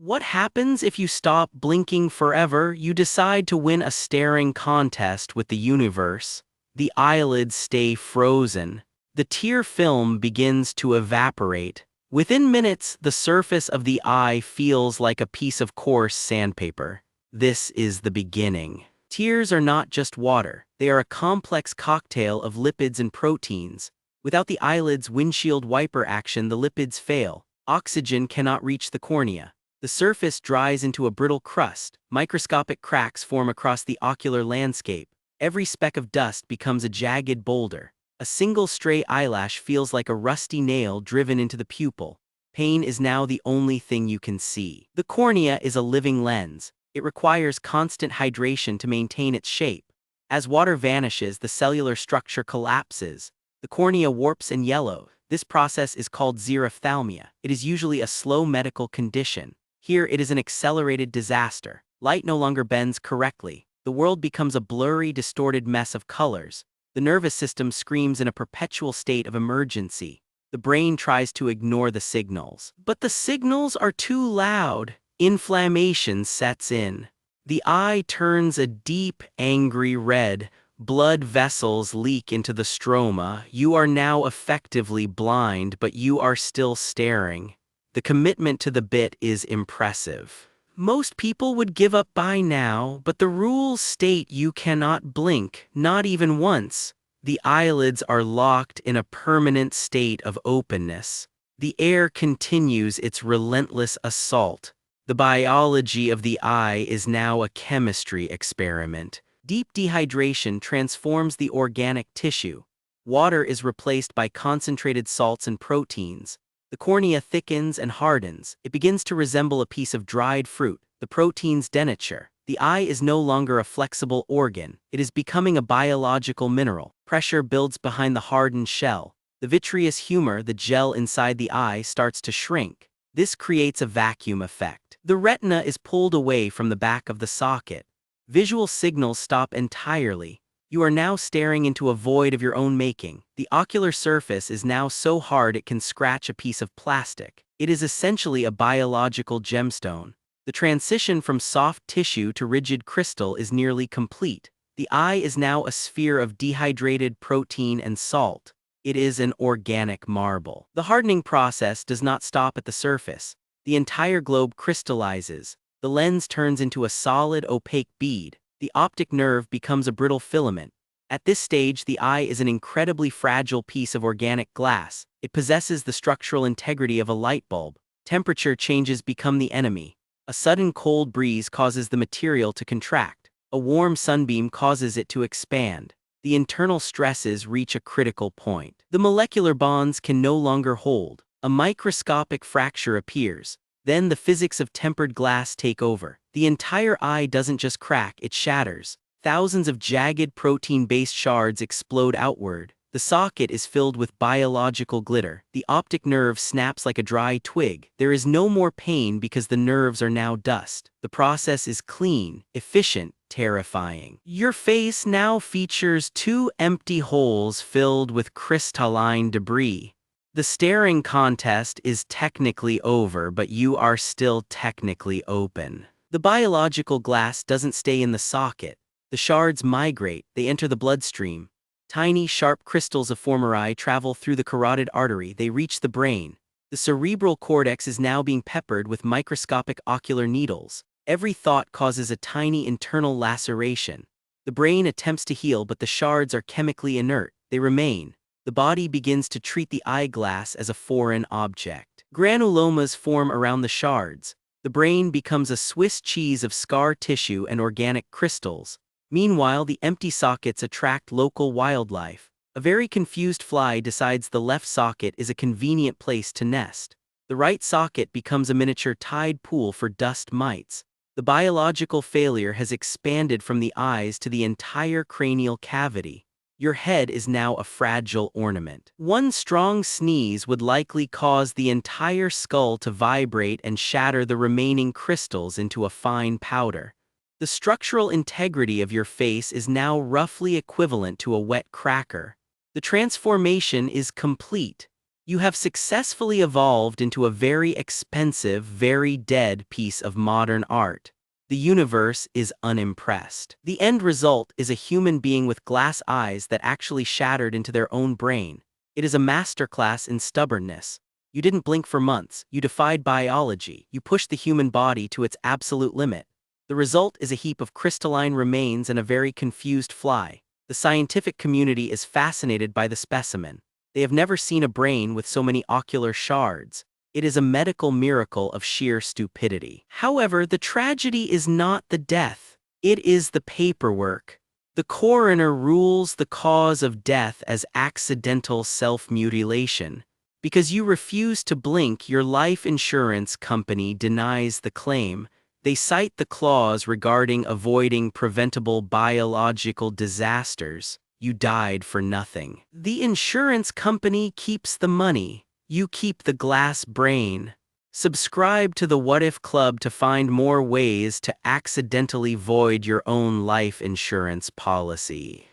What happens if you stop blinking forever? You decide to win a staring contest with the universe. The eyelids stay frozen. The tear film begins to evaporate. Within minutes, the surface of the eye feels like a piece of coarse sandpaper. This is the beginning. Tears are not just water. They are a complex cocktail of lipids and proteins. Without the eyelid's windshield wiper action, the lipids fail. Oxygen cannot reach the cornea. The surface dries into a brittle crust. Microscopic cracks form across the ocular landscape. Every speck of dust becomes a jagged boulder. A single stray eyelash feels like a rusty nail driven into the pupil. Pain is now the only thing you can see. The cornea is a living lens. It requires constant hydration to maintain its shape. As water vanishes, the cellular structure collapses. The cornea warps and yellows. This process is called xerophthalmia. It is usually a slow medical condition. Here it is an accelerated disaster. Light no longer bends correctly. The world becomes a blurry, distorted mess of colors. The nervous system screams in a perpetual state of emergency. The brain tries to ignore the signals. But the signals are too loud. Inflammation sets in. The eye turns a deep, angry red. Blood vessels leak into the stroma. You are now effectively blind, but you are still staring. The commitment to the bit is impressive. Most people would give up by now, but the rules state you cannot blink, not even once. The eyelids are locked in a permanent state of openness. The air continues its relentless assault. The biology of the eye is now a chemistry experiment. Deep dehydration transforms the organic tissue. Water is replaced by concentrated salts and proteins. The cornea thickens and hardens. It begins to resemble a piece of dried fruit. The proteins denature. The eye is no longer a flexible organ. It is becoming a biological mineral. Pressure builds behind the hardened shell. The vitreous humor, the gel inside the eye, starts to shrink. This creates a vacuum effect. The retina is pulled away from the back of the socket. Visual signals stop entirely. You are now staring into a void of your own making. The ocular surface is now so hard it can scratch a piece of plastic. It is essentially a biological gemstone. The transition from soft tissue to rigid crystal is nearly complete. The eye is now a sphere of dehydrated protein and salt. It is an organic marble. The hardening process does not stop at the surface. The entire globe crystallizes. The lens turns into a solid, opaque bead. The optic nerve becomes a brittle filament. At this stage, the eye is an incredibly fragile piece of organic glass. It possesses the structural integrity of a light bulb. Temperature changes become the enemy. A sudden cold breeze causes the material to contract. A warm sunbeam causes it to expand. The internal stresses reach a critical point. The molecular bonds can no longer hold. A microscopic fracture appears. Then the physics of tempered glass take over. The entire eye doesn't just crack, it shatters. Thousands of jagged protein-based shards explode outward. The socket is filled with biological glitter. The optic nerve snaps like a dry twig. There is no more pain because the nerves are now dust. The process is clean, efficient, terrifying. Your face now features two empty holes filled with crystalline debris. The staring contest is technically over, but you are still technically open. The biological glass doesn't stay in the socket. The shards migrate, they enter the bloodstream. Tiny, sharp crystals of formeri travel through the carotid artery, they reach the brain. The cerebral cortex is now being peppered with microscopic ocular needles. Every thought causes a tiny internal laceration. The brain attempts to heal, but the shards are chemically inert. They remain. The body begins to treat the eyeglass as a foreign object. Granulomas form around the shards. The brain becomes a Swiss cheese of scar tissue and organic crystals. Meanwhile, the empty sockets attract local wildlife. A very confused fly decides the left socket is a convenient place to nest. The right socket becomes a miniature tide pool for dust mites. The biological failure has expanded from the eyes to the entire cranial cavity. Your head is now a fragile ornament. One strong sneeze would likely cause the entire skull to vibrate and shatter the remaining crystals into a fine powder. The structural integrity of your face is now roughly equivalent to a wet cracker. The transformation is complete. You have successfully evolved into a very expensive, very dead piece of modern art. The universe is unimpressed. The end result is a human being with glass eyes that actually shattered into their own brain. It is a masterclass in stubbornness. You didn't blink for months, you defied biology, you pushed the human body to its absolute limit. The result is a heap of crystalline remains and a very confused fly. The scientific community is fascinated by the specimen. They have never seen a brain with so many ocular shards. It is a medical miracle of sheer stupidity. However, the tragedy is not the death. It is the paperwork. The coroner rules the cause of death as accidental self-mutilation. Because you refuse to blink, your life insurance company denies the claim. They cite the clause regarding avoiding preventable biological disasters. You died for nothing. The insurance company keeps the money. You keep the glass brain. Subscribe to the What If Club to find more ways to accidentally void your own life insurance policy.